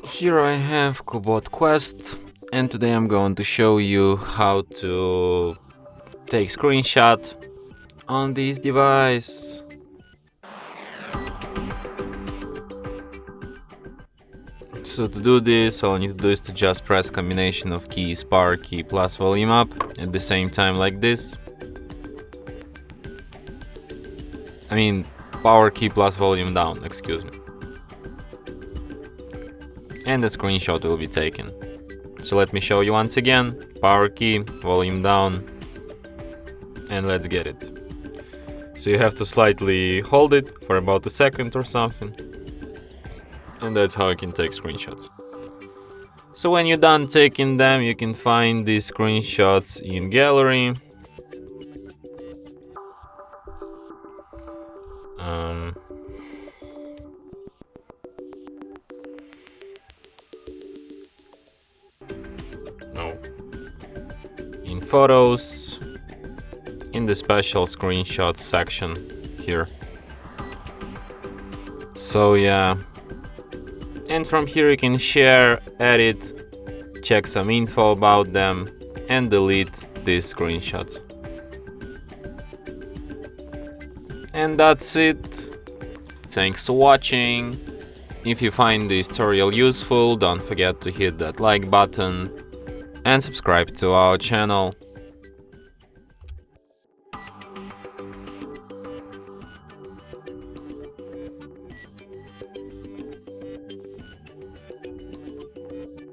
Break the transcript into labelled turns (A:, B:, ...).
A: Here I have CUBOT Quest, and today I'm going to show you how to take screenshot on this device. So to do this, all I need to do is to just press combination of keys power key plus volume up at the same time like this. I mean power key plus volume down, excuse me. And the screenshot will be taken. So let me show you once again. Power key, volume down, and let's get it. So you have to slightly hold it for about a second or something, and that's how you can take screenshots. So when you're done taking them, you can find these screenshots in gallery. In photos, in the special screenshots section here. So yeah, and from here you can share, edit, check some info about them, and delete these screenshots. And that's it. Thanks for watching. If you find this tutorial useful, don't forget to hit that like button and subscribe to our channel.